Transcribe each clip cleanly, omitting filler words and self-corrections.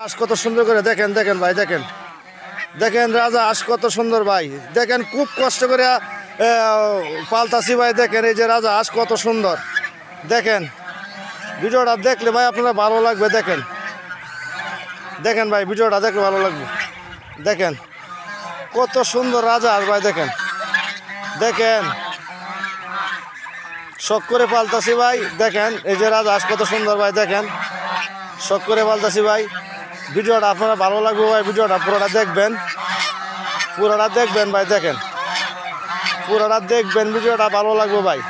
হাঁস কত সুন্দর করে দেখেন দেখেন ভাই দেখেন দেখেন রাজা হাঁস কত সুন্দর ভাই দেখেন খুব কষ্ট করে পালতাছি ভাই দেখেন এই যে রাজা হাঁস কত সুন্দর দেখেন ভিডিওটা দেখলে ভাই আপনারা ভালো লাগবে দেখেন দেখেন ভাই ভিডিওটা দেখলে ভালো লাগবে দেখেন কত সুন্দর রাজা হাঁস ভাই দেখেন দেখেন শখ করে পালতাছি ভাই দেখেন এই যে রাজা হাঁস কত সুন্দর ভাই দেখেন শখ করে পালতাছি ভাই ভিডিওটা আপনারা ভালো লাগবে ভাই ভিডিওটা পুরোটা দেখবেন ভাই দেখেন পুরোটা দেখবেন ভিডিওটা ভালো লাগবে ভাই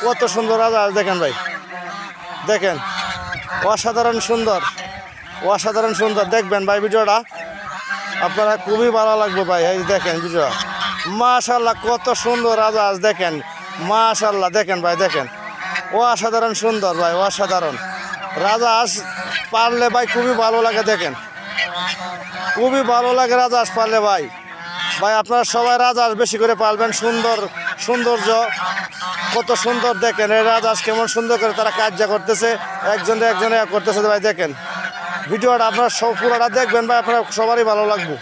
কত সুন্দর রাজা হাঁস দেখেন ভাই দেখেন অসাধারণ সুন্দর দেখবেন ভাই ভিডিওটা আপনারা খুবই ভালো লাগবে ভাই এই দেখেন ভিডিও মাশাআল্লাহ কত সুন্দর রাজা হাঁস দেখেন মাশাআল্লাহ দেখেন ভাই দেখেন অসাধারণ সুন্দর ভাই অসাধারণ রাজা হাঁস পারলে ভাই খুবই ভালো লাগে দেখেন খুবই ভালো লাগে রাজা হাঁস পারলে ভাই আপনারা সবাই রাজা হাঁস বেশি করে পালবেন সৌন্দর্য কত সুন্দর দেখেন এই রাজা হাঁস কেমন সুন্দর করে তারা কাজ করতেছে একজনে করতেছে ভাই দেখেন ভিডিওটা আপনারা সব পুরোটা দেখবেন ভাই আপনারা সবারই ভালো লাগবে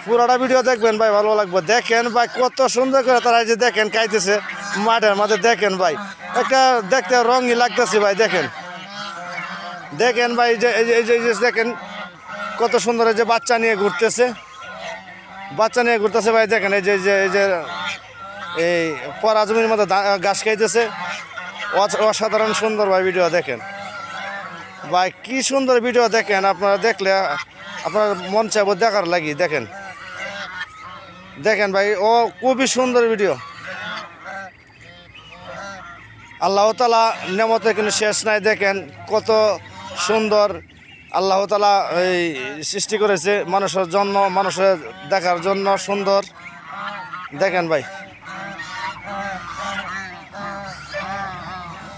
পুরোটা ভিডিও দেখবেন ভাই ভালো লাগবে দেখেন ভাই কত সুন্দর করে তারা যে দেখেন খাইতেছে মাঠের মাঝে দেখেন ভাই একটা দেখতে রঙই লাগতেছে ভাই দেখেন ভাই এই যে দেখেন কত সুন্দর যে বাচ্চা নিয়ে ঘুরতেছে ভাই দেখেন এই যে এই পরা জমির মধ্যে ঘাস খাইতেছে অসাধারণ সুন্দর ভাই ভিডিও দেখেন ভাই কি সুন্দর ভিডিও দেখেন আপনারা দেখলে আপনার মন চাইব দেখার লাগি দেখেন ভাই ও খুবই সুন্দর ভিডিও আল্লাহ তাআলা নেমতের কোনো শেষ নাই দেখেন কত সুন্দর আল্লাহ তাআলা এই সৃষ্টি করেছে মানুষের জন্য মানুষের দেখার জন্য সুন্দর দেখেন ভাই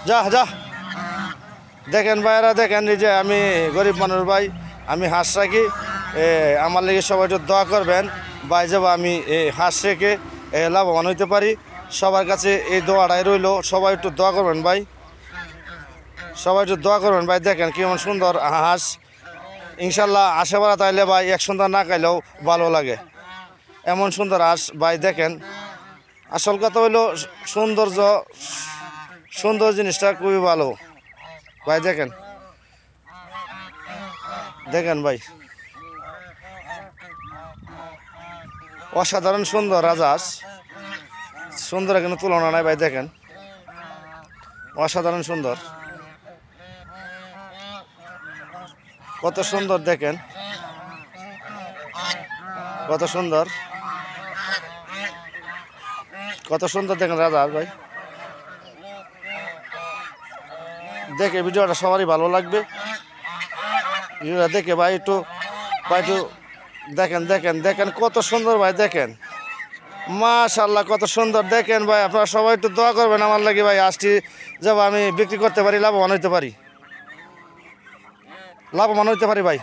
যা দেখেন ভাইরা দেখেন এই যে আমি গরিব মানুষ ভাই আমি হাঁস রাখি আমার লেগে সবাই একটু দোয়া করবেন ভাই যাব আমি এই হাঁস রেখে লাভবান হইতে পারি সবার কাছে এই দোয়াটাই রইল সবাই একটু দোয়া করবেন ভাই দেখেন কেমন সুন্দর হাঁস ইনশাল্লাহ আশেপাশে তাইলে ভাই এক সন্ধ্যা না খাইলেও ভালো লাগে এমন সুন্দর হাঁস ভাই দেখেন আসল কথা হইলো সুন্দর জিনিসটা খুবই ভালো ভাই দেখেন ভাই অসাধারণ সুন্দর রাজা হাঁস সুন্দর কোনো তুলনা নাই ভাই দেখেন অসাধারণ সুন্দর কত সুন্দর দেখেন কত সুন্দর দেখেন রাজা হাঁস ভাই দেখে ভিডিওটা সবারই ভালো লাগবে ভিডিওটা দেখে ভাই একটু দেখেন কত সুন্দর ভাই দেখেন মাশাআল্লাহ কত সুন্দর দেখেন ভাই আপনারা সবাই একটু দোয়া করবেন আমার লাগে ভাই হাঁসটি যাব আমি বিক্রি করতে পারি লাভবান হইতে পারি ভাই